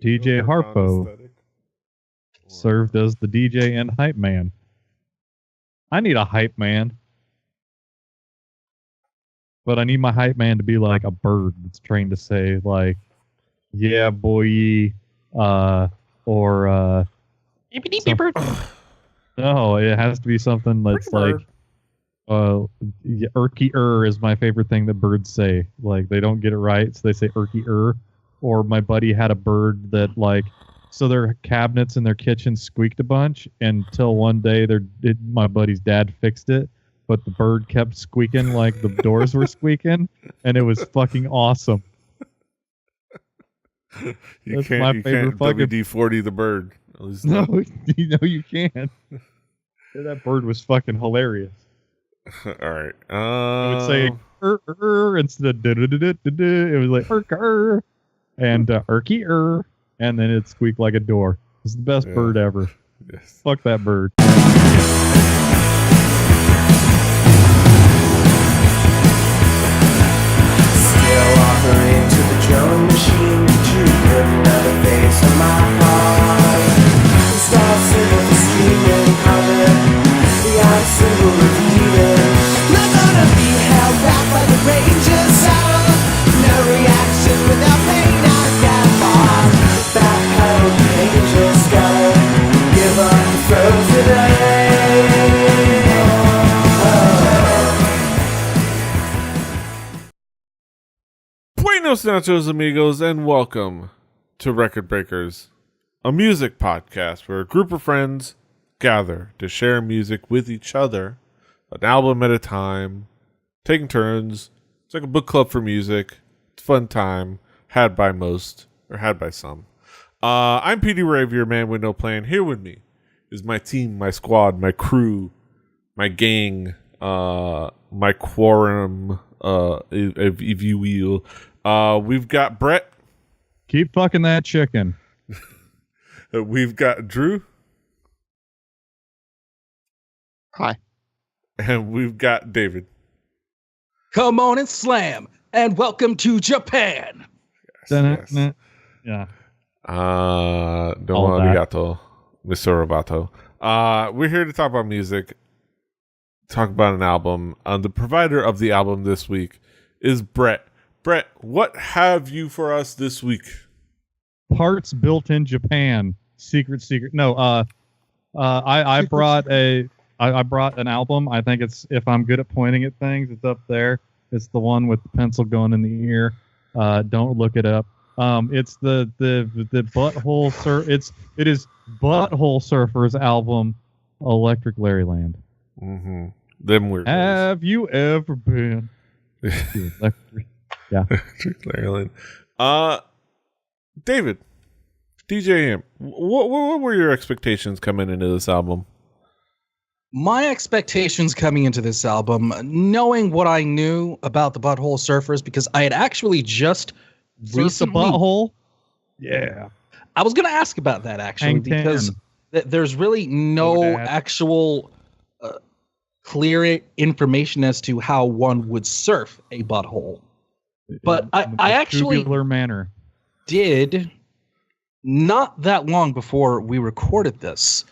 DJ Harpo served as the DJ and hype man. I need a hype man. But I need my hype man to be like a bird that's trained to say, like, yeah, boy, or, no, it has to be something that's like, irky is my favorite thing that birds say. Like, they don't get it right, so they say irky. Or my buddy had a bird that, like, so their cabinets in their kitchen squeaked a bunch until one day my buddy's dad fixed it. But the bird kept squeaking like the doors were squeaking, and it was fucking awesome. You can't WD-40 the bird. No, you can't. That bird was fucking hilarious. All right. I would say instead of it was like irk and irky and then it squeaked like a door. It's the best bird ever. Yes. Fuck that bird. Offering to the drum machine, you put another face on my heart. The stars singing for streaming, color, the eye symbol repeating. Not gonna be held back by the ranges out. No reaction without pain, I got far. Back pedal, pages go. Give up the throw today. Buenos nachos, amigos, and welcome to Record Breakers, a music podcast where a group of friends gather to share music with each other, an album at a time, taking turns. It's like a book club for music. It's a fun time, had by most, or had by some. I'm PD Rave, your man with no plan. Here with me is my team, my squad, my crew, my gang, my quorum, if you will. We've got Brett. Keep fucking that chicken. We've got Drew. Hi. And we've got David. Come on and slam, and welcome to Japan. Yes. Yeah. Domo arigato, Mr. Roboto. We're here to talk about music, talk about an album. The provider of the album this week is Brett. Brett, what have you for us this week? Parts built in Japan. Secret. No, I brought I brought an album. I think it's, if I'm good at pointing at things, it's up there. It's the one with the pencil going in the ear. Don't look it up. It's the Butthole it is Butthole Surfers album, Electriclarryland. Mm-hmm. Them weird. Have you ever been? Yeah. Electriclarryland. David, DJ Amp, what were your expectations coming into this album? My expectations coming into this album, knowing what I knew about the Butthole Surfers, because I had actually just recently... the butthole? Yeah. I was going to ask about that, actually, because there's really no actual clear information as to how one would surf a butthole. But I actually did, not that long before we recorded this,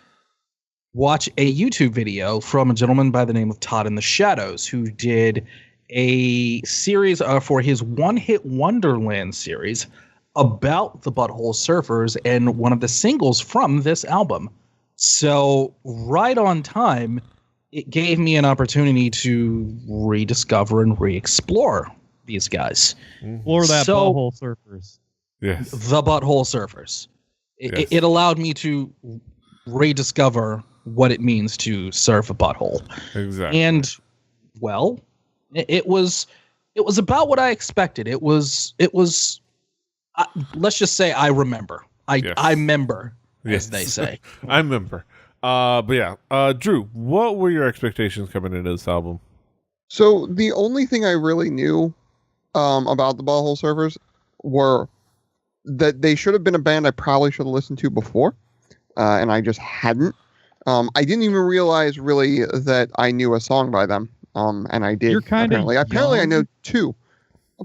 watch a YouTube video from a gentleman by the name of Todd in the Shadows, who did a series for his One Hit Wonderland series about the Butthole Surfers and one of the singles from this album. So right on time, it gave me an opportunity to rediscover and re-explore these guys. Explore that Butthole Surfers. Yes. The Butthole Surfers. It allowed me to rediscover what it means to surf a butthole. Exactly. And, well, it was about what I expected. It was let's just say I remember. I remember, as they say. I remember. But yeah, Drew, what were your expectations coming into this album? So the only thing I really knew about the Butthole Surfers were that they should have been a band I probably should have listened to before, and I just hadn't. I didn't even realize really that I knew a song by them, and I did. You're kind of apparently I know two.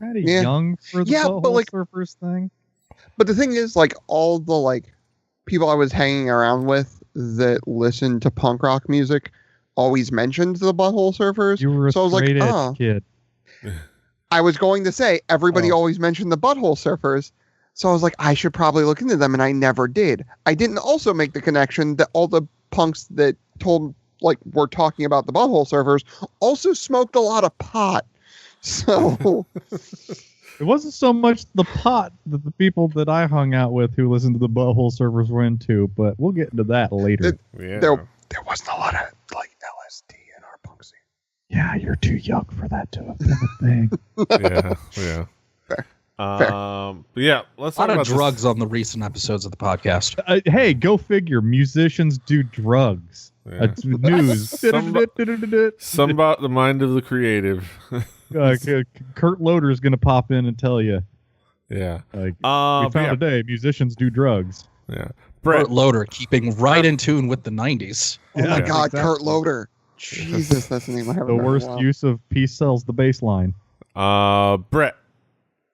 Kind of young for the Butthole Surfers thing. But the thing is, like, all the like people I was hanging around with that listened to punk rock music always mentioned the Butthole Surfers. You were a so I was like, straight edge kid. I was going to say everybody always mentioned the Butthole Surfers. So I was like, I should probably look into them, and I never did. I didn't also make the connection that all the punks that were talking about the Butthole Surfers also smoked a lot of pot. So it wasn't so much the pot that the people that I hung out with who listened to the Butthole Surfers were into, but we'll get into that later. There wasn't a lot of like LSD in our punk scene. Yeah, you're too young for that to have been a thing. Yeah. Fair. Yeah, let's a lot talk of about drugs on the recent episodes of the podcast. Hey, go figure. Musicians do drugs. Yeah. It's news. Some about the mind of the creative. Kurt Loder is going to pop in and tell you. Yeah. Like, we found today, musicians do drugs. Yeah. Brett. Kurt Loder keeping right in tune with the 90s. Oh my God, exactly. Kurt Loder. Jesus, that's the name I haven't The heard in a worst while. use of peace sells the bass line. Brett,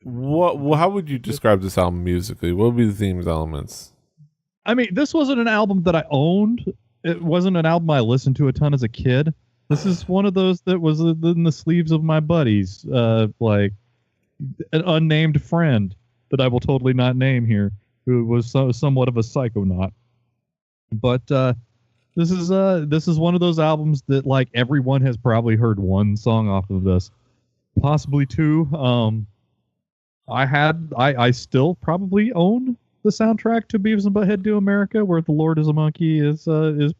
how would you describe this album musically? What would be the themes, elements? I mean, this wasn't an album that I owned. It wasn't an album I listened to a ton as a kid. This is one of those that was in the sleeves of my buddies, like an unnamed friend that I will totally not name here, who was somewhat of a psychonaut. But this is one of those albums that like everyone has probably heard one song off of this, possibly two. I still probably own the soundtrack to Beavis and Butthead Do America, where the Lord is a monkey is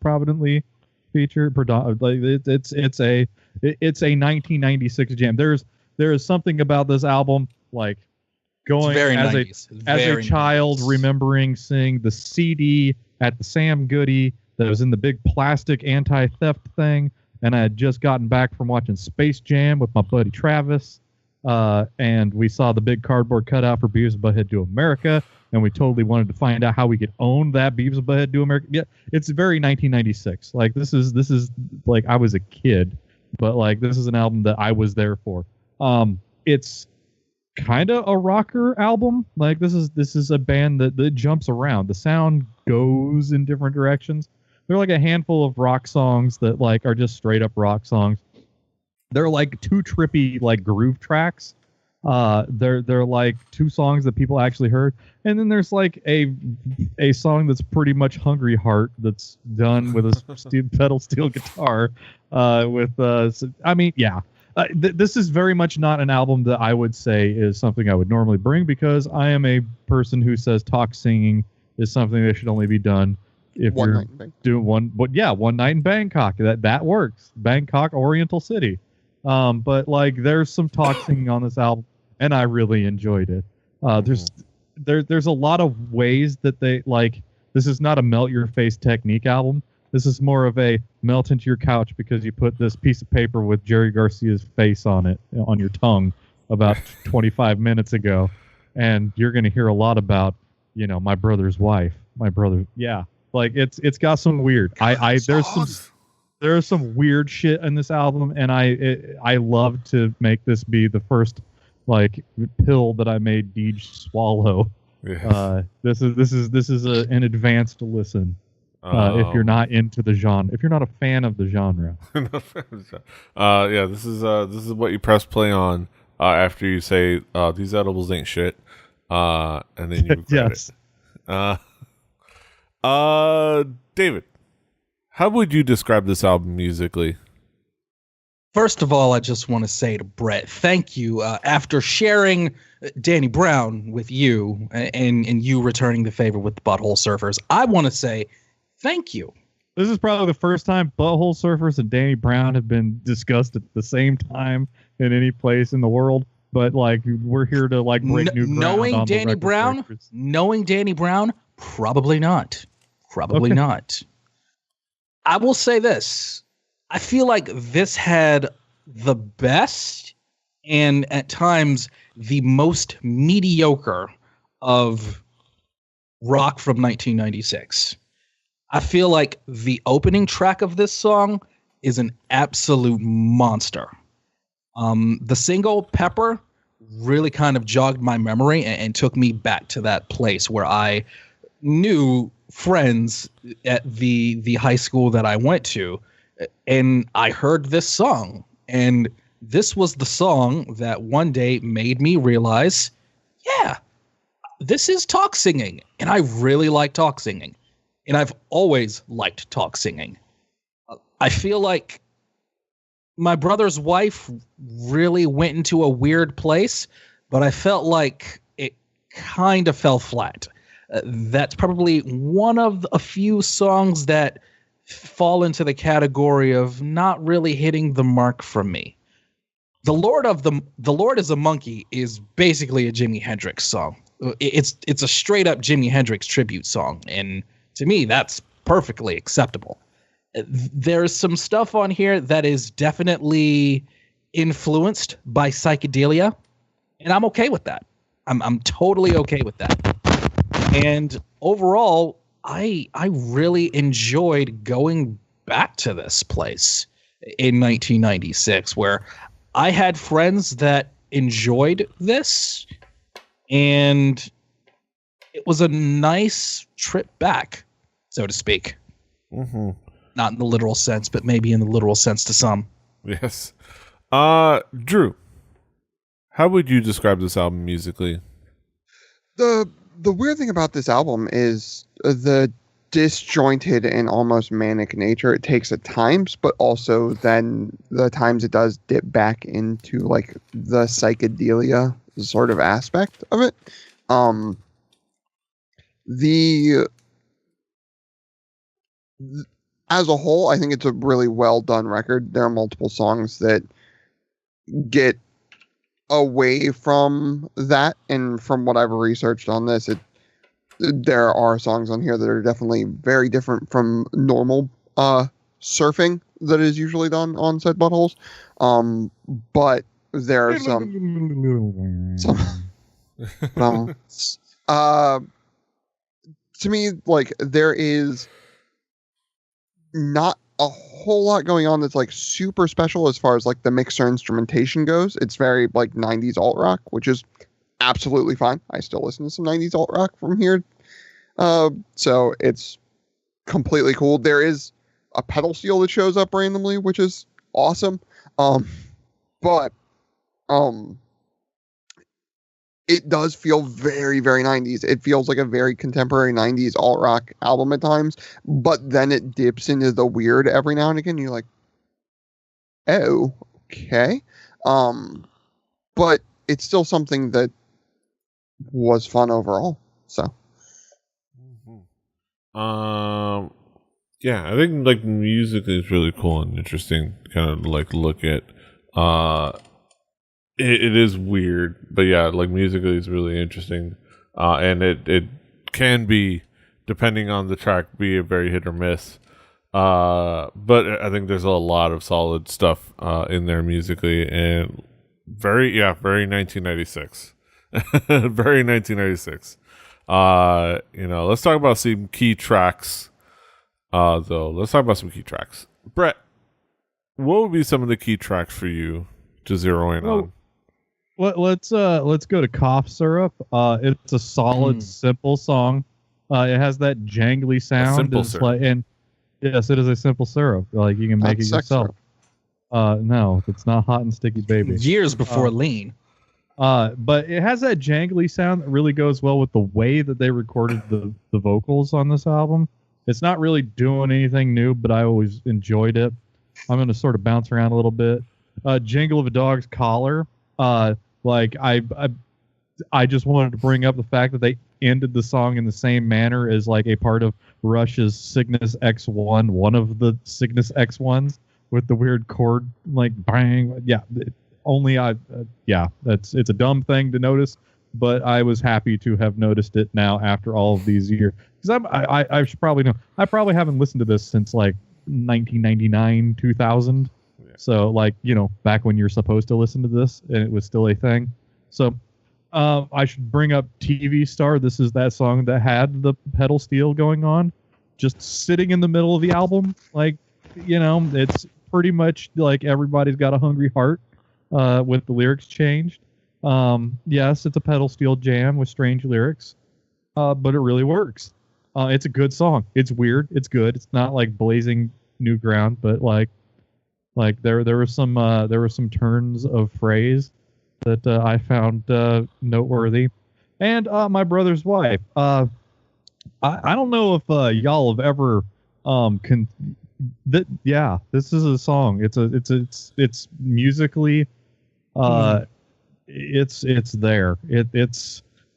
prominently featured. Like it's a 1996 jam. There is something about this album, like going as a child 90s. remembering seeing the CD at the Sam Goody that was in the big plastic anti-theft thing, and I had just gotten back from watching Space Jam with my buddy Travis, and we saw the big cardboard cutout for Beavis and Butthead Do America, and we totally wanted to find out how we could own that Beavis and Butthead Do America. Yeah, it's very 1996. Like this is like I was a kid, but like this is an album that I was there for. It's kind of a rocker album. Like this is a band that jumps around. The sound goes in different directions. There are like a handful of rock songs that like are just straight up rock songs. They're like two trippy like groove tracks. They're like two songs that people actually heard, and then there's like a song that's pretty much Hungry Heart that's done with a pedal steel guitar. This is very much not an album that I would say is something I would normally bring, because I am a person who says talk singing is something that should only be done if you're doing one night in Bangkok. That works. Bangkok, Oriental City. But like there's some talk singing on this album, and I really enjoyed it. There's a lot of ways that they like. This is not a melt your face technique album. This is more of a melt into your couch because you put this piece of paper with Jerry Garcia's face on it on your tongue about 25 minutes ago, and you're going to hear a lot about, my brother's wife. My brother, yeah, like it's got some weird. There's some weird shit in this album, and I love to make this be the first like pill that I made Deej swallow. Yeah. This is an advanced listen. If you're not into the genre, if you're not a fan of the genre. This is what you press play on after you say these edibles ain't shit, and then you regret it. David, how would you describe this album musically? First of all, I just want to say to Brett, thank you. After sharing Danny Brown with you and you returning the favor with the Butthole Surfers, I want to say thank you. This is probably the first time Butthole Surfers and Danny Brown have been discussed at the same time in any place in the world. But like, we're here to like break new ground. Knowing Danny Brown, probably not. Probably not. I will say this. I feel like this had the best and at times the most mediocre of rock from 1996. I feel like the opening track of this song is an absolute monster. The single Pepper really kind of jogged my memory and took me back to that place where I knew friends at the high school that I went to, and I heard this song, and this was the song that one day made me realize, yeah, this is talk singing, and I really like talk singing, and I've always liked talk singing. I feel like my brother's wife really went into a weird place, but I felt like it kind of fell flat. That's probably one of a few songs that fall into the category of not really hitting the mark for me. The Lord is a Monkey is basically a Jimi Hendrix song. It's a straight up Jimi Hendrix tribute song, and to me that's perfectly acceptable. There's some stuff on here that is definitely influenced by psychedelia, and I'm okay with that. I'm totally okay with that. And overall, I really enjoyed going back to this place in 1996, where I had friends that enjoyed this, and it was a nice trip back, so to speak. Mm-hmm. Not in the literal sense, but maybe in the literal sense to some. Yes. Drew, how would you describe this album musically? The weird thing about this album is the disjointed and almost manic nature it takes at times, but also then the times it does dip back into like the psychedelia sort of aspect of it. As a whole, I think it's a really well done record. There are multiple songs that get away from that, and from what I've researched on this, there are songs on here that are definitely very different from normal surfing that is usually done on said buttholes. But there are to me, like, there is not a whole lot going on that's like super special as far as like the mixer instrumentation goes. It's very like 90s alt rock, which is absolutely fine. I still listen to some 90s alt rock from here. So it's completely cool. There is a pedal steel that shows up randomly, which is awesome. But it does feel very, very 90s. It feels like a very contemporary 90s alt rock album at times, but then it dips into the weird every now and again. You're like, oh, okay. But it's still something that was fun overall. So, yeah, I think like musically it's really cool and interesting to kind of like look at. It is weird, but yeah, like musically it's really interesting. And it can be, depending on the track, be a very hit or miss. But I think there's a lot of solid stuff in there musically, and very 1996. Very 1996. Let's talk about some key tracks. Let's talk about some key tracks. Brett, what would be some of the key tracks for you to zero in on? Let's go to Cough Syrup. It's a solid, simple song. It has that jangly sound. Simple syrup. And yes, it is a simple syrup. Like you can make it yourself. No, it's not Hot and Sticky Baby. Years before Lean. But it has that jangly sound that really goes well with the way that they recorded the vocals on this album. It's not really doing anything new, but I always enjoyed it. I'm going to sort of bounce around a little bit. Jingle of a Dog's Collar. Like I just wanted to bring up the fact that they ended the song in the same manner as like a part of Rush's Cygnus X1, one of the Cygnus X1s with the weird chord like bang. Yeah, it's a dumb thing to notice, but I was happy to have noticed it now after all of these years, because I should probably know. I probably haven't listened to this since like 1999, 2000. So, like, back when you're supposed to listen to this and it was still a thing. So, I should bring up TV Star. This is that song that had the pedal steel going on, just sitting in the middle of the album. Like, it's pretty much like Everybody's Got a Hungry Heart with the lyrics changed. Yes, it's a pedal steel jam with strange lyrics, but it really works. It's a good song. It's weird. It's good. It's not like blazing new ground, but like there were some turns of phrase that I found noteworthy. And my brother's wife. I don't know if y'all have ever this is a song. It's musically it's there.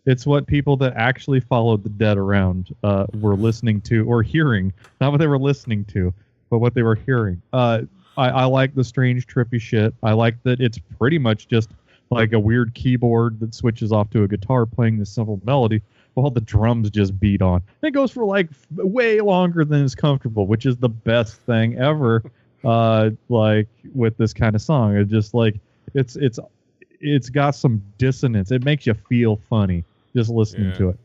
It's what people that actually followed the dead around were listening to or hearing. Not what they were listening to, but what they were hearing. I like the strange trippy shit. I like that it's pretty much just like a weird keyboard that switches off to a guitar playing this simple melody while the drums just beat on. It goes for like way longer than is comfortable, which is the best thing ever. Like with this kind of song, it just like it's got some dissonance. It makes you feel funny just listening to it.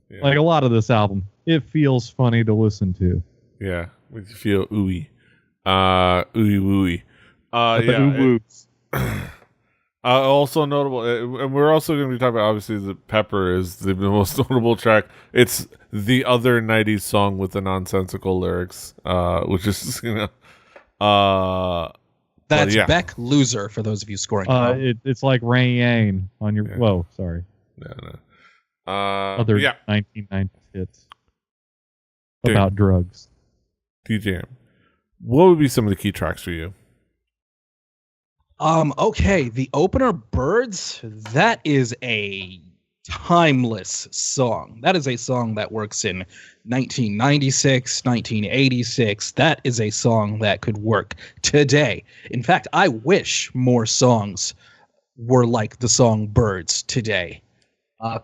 Yeah. Like a lot of this album, it feels funny to listen to. Yeah, makes you feel ooey, ooey wooey. Also notable, and we're also going to be talking about, obviously, that Pepper is the most notable track. It's the other 90s song with the nonsensical lyrics, which is, that's Beck Loser, for those of you scoring. It's like Rain on your... Yeah. Whoa, sorry. No. Other 1990s hits about drugs. DJ, what would be some of the key tracks for you? Okay, the opener, Birds, that is a timeless song. That is a song that works in 1996, 1986. That is a song that could work today. In fact, I wish more songs were like the song Birds today.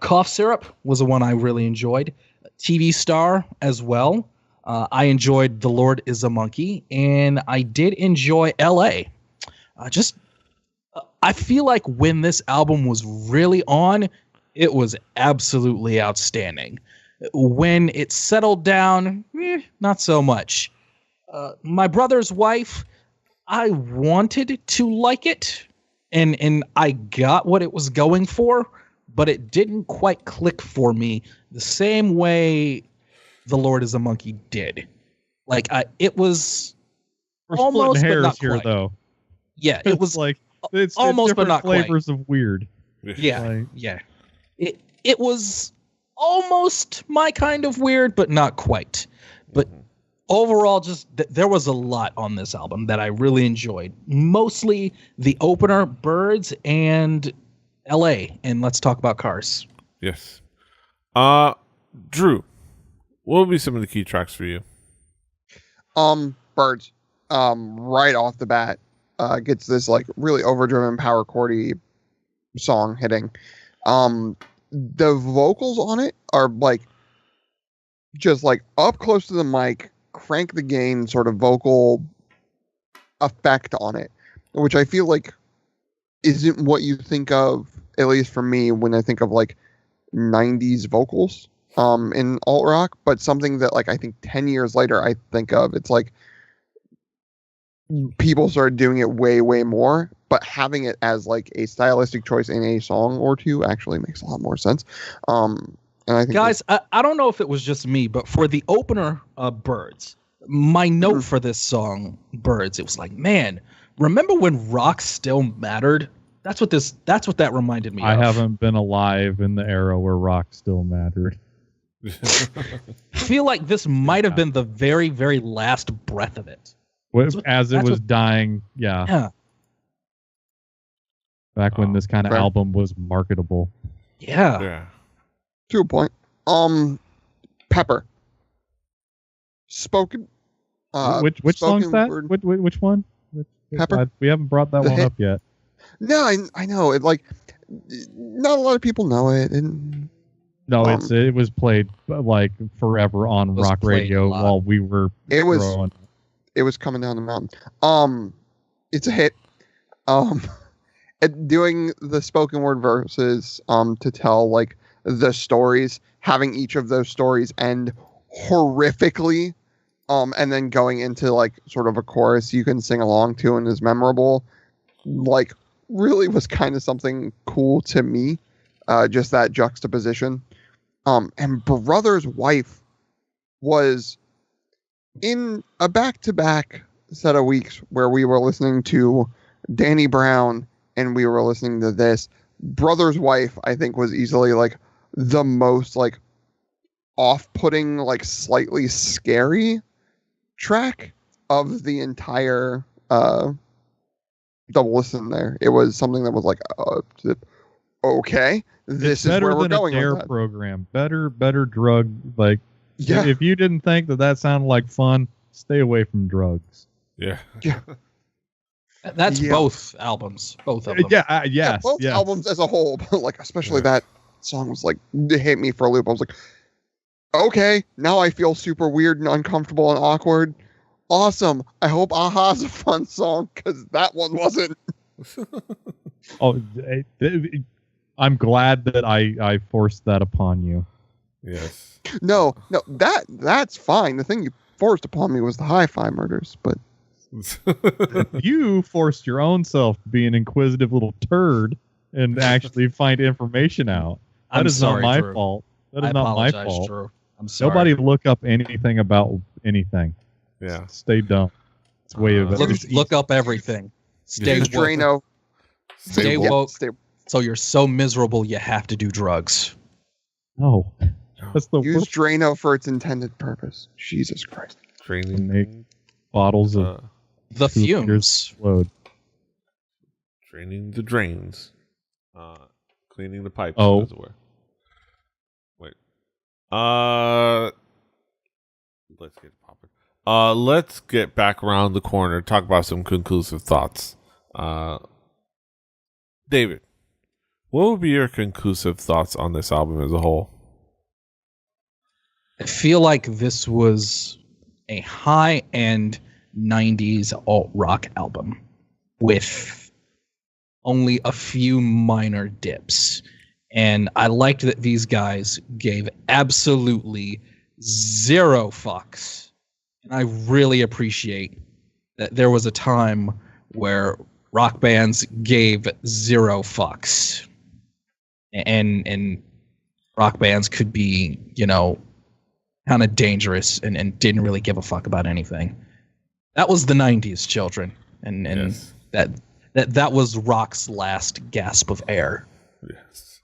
Cough Syrup was the one I really enjoyed. TV Star as well. I enjoyed The Lord is a Monkey, and I did enjoy L.A. I feel like when this album was really on, it was absolutely outstanding. When it settled down, not so much. My brother's wife, I wanted to like it, and I got what it was going for, but it didn't quite click for me the same way The Lord is a Monkey did. Like, it was We're almost, splitting hairs but not here, quite. Though. Yeah, it was like it's almost, but not flavors quite. Of weird. Yeah, yeah. It was almost my kind of weird, but not quite. But overall, just there was a lot on this album that I really enjoyed. Mostly the opener, Birds, and L.A. And let's talk about cars. Yes. Drew, what would be some of the key tracks for you? Birds. Right off the bat, gets this like really overdriven power chordy song hitting. The vocals on it are like just like up close to the mic, crank the gain sort of vocal effect on it, which I feel like isn't what you think of, at least for me, when I think of like 90s vocals in alt rock, but something that like I think 10 years later I think of. It's like people started doing it way more, but having it as like a stylistic choice in a song or two actually makes a lot more sense. And I think guys, I don't know if it was just me, but for the opener, Birds, my note for this song, Birds, it was like, man, remember when rock still mattered? That's what that reminded me of. I haven't been alive in the era where rock still mattered. I feel like this might have been the very, very last breath of it. As it was dying, yeah. Back when this kind of album was marketable. Yeah. To a point. Pepper. Spoken. Which song's that? Which one? Pepper. We haven't brought that one up yet. No, I know it. Like, not a lot of people know it. And no, it was played like forever on rock radio while we were growing. It was coming down the mountain. It's a hit. Doing the spoken word verses to tell like the stories, having each of those stories end horrifically, and then going into like sort of a chorus you can sing along to and is memorable, like really was kind of something cool to me. Just that juxtaposition. And Brother's Wife was in a back-to-back set of weeks where we were listening to Danny Brown and we were listening to this. Brother's Wife, I think, was easily like the most like off-putting, like slightly scary track of the entire double listen there. It was something that was like, okay, this is where we're going. Better than a DARE program. Better drug. Like, yeah. If you didn't think that sounded like fun, stay away from drugs. Yeah. Yeah. That's both albums. Both of them. Yes. Both albums as a whole, but like especially that song was like hit me for a loop. I was like, okay, now I feel super weird and uncomfortable and awkward. Awesome. I hope Aha's a fun song because that one wasn't. I'm glad that I forced that upon you. Yes. No, that's fine. The thing you forced upon me was the hi-fi murders, but you forced your own self to be an inquisitive little turd and actually find information out. That is not my fault. That is not my fault. Drew. I'm sorry. Nobody look up anything about anything. Yeah. Stay dumb. It's way of look up everything. Stay woke. Drano. Stay woke. So you're so miserable you have to do drugs. No. That's the Use worst. Drano for its intended purpose. Jesus Christ. Draining bottles of the fumes. Explode. Draining the drains. Cleaning the pipes. Oh. As it were. Wait. Let's get popping. Let's get back around the corner. Talk about some conclusive thoughts. David, what would be your conclusive thoughts on this album as a whole? I feel like this was a high-end 90s alt-rock album with only a few minor dips. And I liked that these guys gave absolutely zero fucks. And I really appreciate that there was a time where rock bands gave zero fucks. And rock bands could be, kind of dangerous and didn't really give a fuck about anything. That was the 90s, children. And yes. that was rock's last gasp of air. Yes.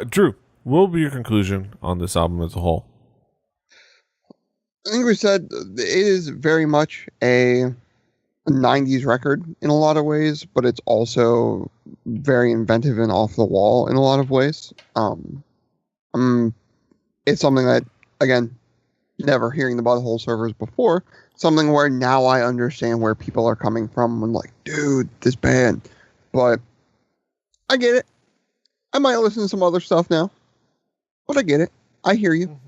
Drew, what will be your conclusion on this album as a whole? I think we said it is very much a 90s record in a lot of ways, but it's also very inventive and off the wall in a lot of ways. It's something that, again, never hearing the Butthole Surfers before, something where now I understand where people are coming from when like, dude, this band. But I get it. I might listen to some other stuff now, but I get it. I hear you.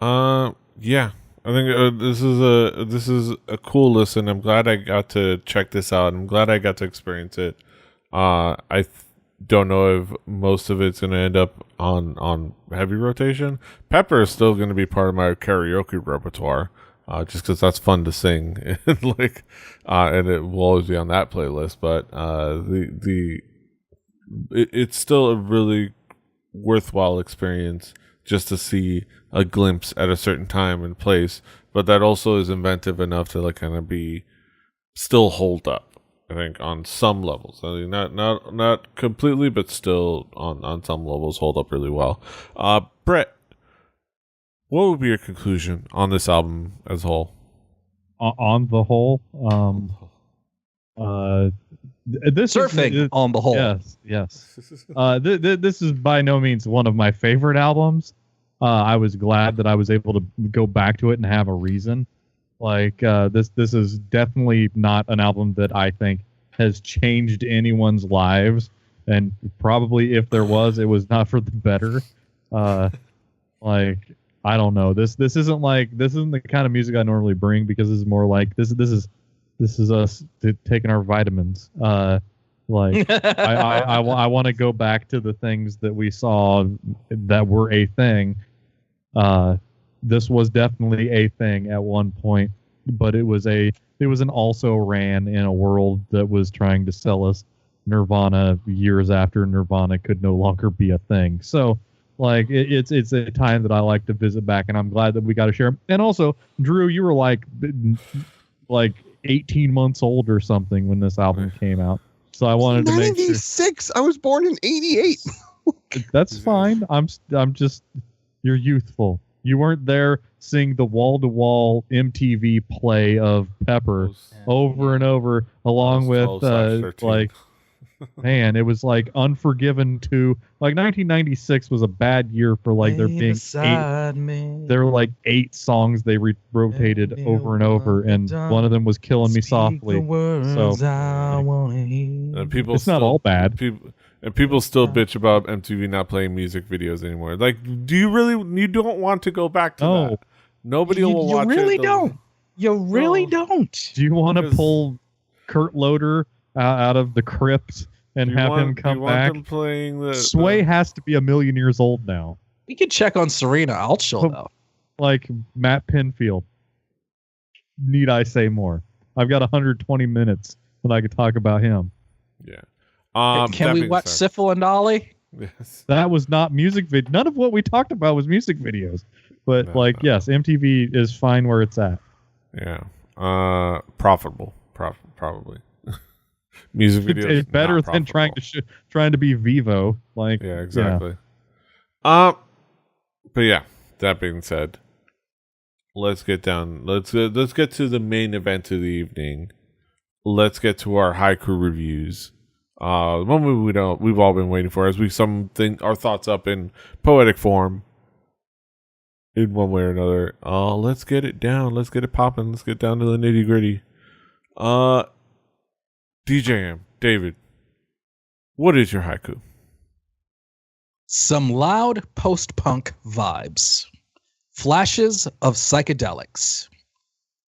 Yeah. I think this is a cool listen. I'm glad I got to check this out. I'm glad I got to experience it. I don't know if most of it's going to end up on heavy rotation. Pepper is still going to be part of my karaoke repertoire, just because that's fun to sing, and and it will always be on that playlist. But it's still a really worthwhile experience just to see a glimpse at a certain time and place. But that also is inventive enough to kind of be still hold up. I think on some levels, I mean, not completely, but still on some levels hold up really well. Brett, what would be your conclusion on this album as a whole? On the whole, this surfing on the whole. Yes. This is by no means one of my favorite albums. I was glad that I was able to go back to it and have a reason. This is definitely not an album that I think has changed anyone's lives, and probably if there was, it was not for the better. I don't know. This isn't the kind of music I normally bring, because this is more like this is us taking our vitamins. I want to go back to the things that we saw that were a thing. This was definitely a thing at one point, but it was a it was an also ran in a world that was trying to sell us Nirvana years after Nirvana could no longer be a thing. So like it's a time that I like to visit back, and I'm glad that we got to share. And also, Drew, you were like 18 months old or something when this album came out. So I wanted to make sure. 96. I was born in 88. That's fine. I'm just, you're youthful. You weren't there seeing the wall-to-wall MTV play of Pepper over and over, along with like, man, it was like Unforgiven 2. Like 1996 was a bad year for like there being there were like 8 songs they rotated over and over, and one of them was Killing Me Softly. So people it's not all bad. People still bitch about MTV not playing music videos anymore. Like, do you really? You don't want to go back to that? Nobody will watch it. You really don't. You really don't. Do you want to pull Kurt Loder out of the crypt and have him come back? Them playing Sway has to be a million years old now. We could check on Serena. I'll show though. Like Matt Pinfield. Need I say more? I've got 120 minutes that I could talk about him. Yeah. Can we watch Syphil and Ollie? Yes. That was not music video. None of what we talked about was music videos. But yes, MTV is fine where it's at. Yeah. Profitable. Probably. Music videos. It's better than trying to be Vivo. Like, yeah, exactly. Yeah. But yeah, that being said, let's get down. Let's get to the main event of the evening. Let's get to our haiku reviews. The moment we've all been waiting for, as we our thoughts up in poetic form, in one way or another. Let's get it down. Let's get it popping. Let's get down to the nitty gritty. DJM David, what is your haiku? Some loud post-punk vibes, flashes of psychedelics.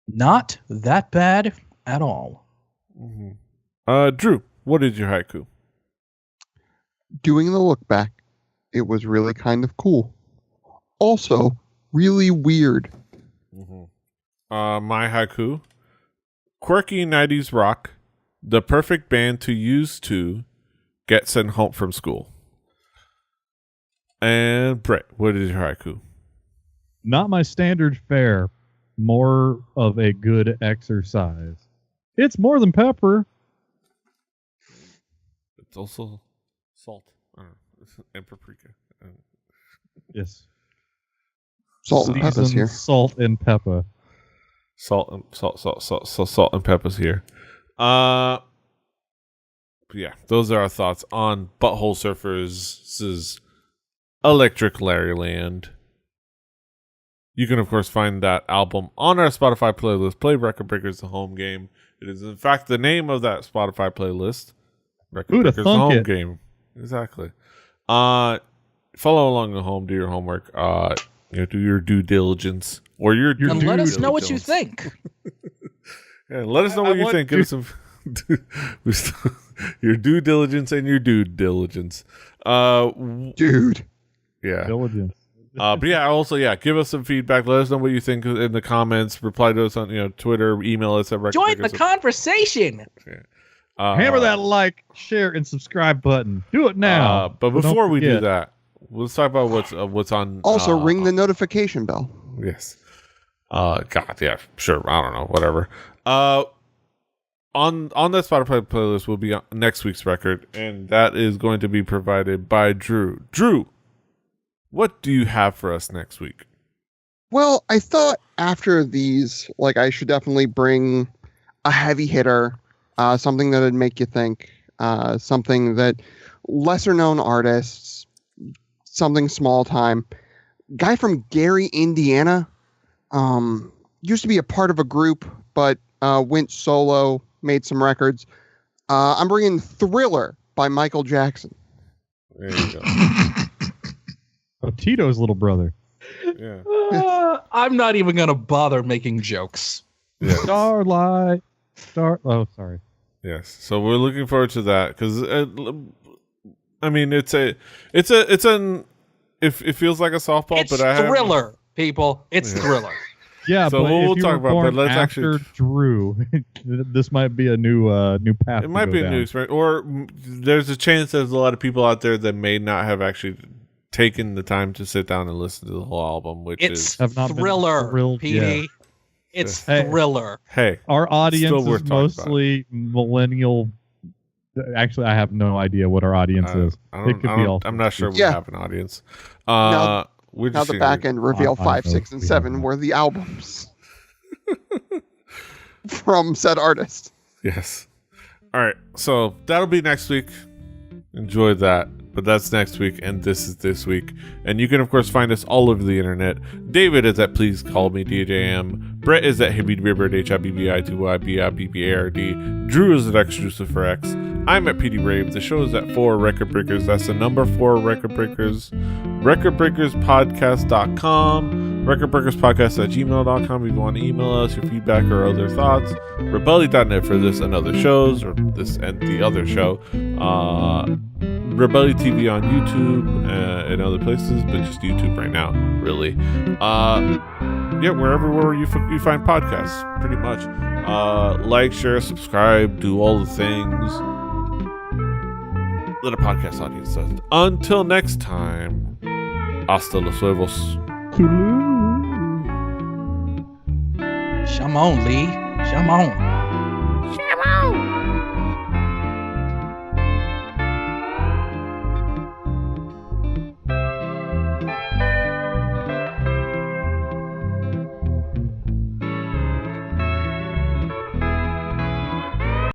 Not that bad at all. Mm-hmm. Drew, what is your haiku? Doing the look back, it was really kind of cool. Also, really weird. Mm-hmm. My haiku: quirky 90s rock, the perfect band to use to get sent home from school. And Brett, what is your haiku? Not my standard fare, more of a good exercise. It's more than pepper. It's also salt and paprika. Yes. Salt and pepper's here. Salt and pepper. Salt and pepper's here. Yeah, those are our thoughts on Butthole Surfers' Electriclarryland. You can, of course, find that album on our Spotify playlist, Play Record Breakers the Home Game. It is, in fact, the name of that Spotify playlist. Record Breakers the Home Game. Exactly. Follow along at home, do your homework, do your due diligence. Or your due and let us know what you think. Yeah, let us know what you think. Give us some your due diligence and your due diligence. Dude. Yeah. Diligence. But yeah, also, give us some feedback. Let us know what you think in the comments. Reply to us on Twitter, email us at Join the conversation. Yeah. Hammer that like, share, and subscribe button. Do it now. But before we do that, let's talk about what's on. Also, ring the notification bell. Yes. God, yeah, sure. I don't know, whatever. On that Spotify playlist will be next week's record, and that is going to be provided by Drew. Drew, what do you have for us next week? Well, I thought after these, I should definitely bring a heavy hitter, something that would make you think, something that lesser known artists, something small time. Guy from Gary, Indiana, used to be a part of a group, but went solo, made some records. I'm bringing Thriller by Michael Jackson. There you go. Tito's little brother. Yeah. I'm not even going to bother making jokes. Yes. Starlight. Oh, sorry. Yes. So we're looking forward to that because, I mean, it feels like a softball, it's but I have Thriller, people. It's Thriller. Yeah, So but we'll if you talk were about. born But let's after actually. Drew, this might be a new path. It might be a new experience, or there's a chance there's a lot of people out there that may not have actually taken the time to sit down and listen to the whole album, which It's have not been thriller, thrilled PD. yet. It's Hey. thriller. hey, Our audience Still worth is talking mostly millennial. Actually, I have no idea what our audience is. It could be all. I'm not sure we Yeah. have an audience. Now- We're Now just the gonna- back end reveal I 5, know 6, and we 7 have were the albums from said artist. Yes. All right. So that'll be next week. Enjoy that. But that's next week, and this is this week. And you can, of course, find us all over the internet. David is at Please Call Me DJM. Brett is at HibbiDBird, HIBBI2YBIBBARD. Drew is at Exclusive for X. I'm at PD Rave. The show is at 4 Record Breakers. That's the number 4 Record Breakers. RecordBreakersPodcast.com. RecordBreakersPodcast@gmail.com if you want to email us your feedback or other thoughts. Rebelli.net for this and other shows, or this and the other show. Rebelli TV on YouTube and other places, but just YouTube right now, really. Yeah, wherever you find podcasts, pretty much. Like, share, subscribe, do all the things that a podcast audience does. Until next time, hasta los huevos. Come on, Lee. Come on.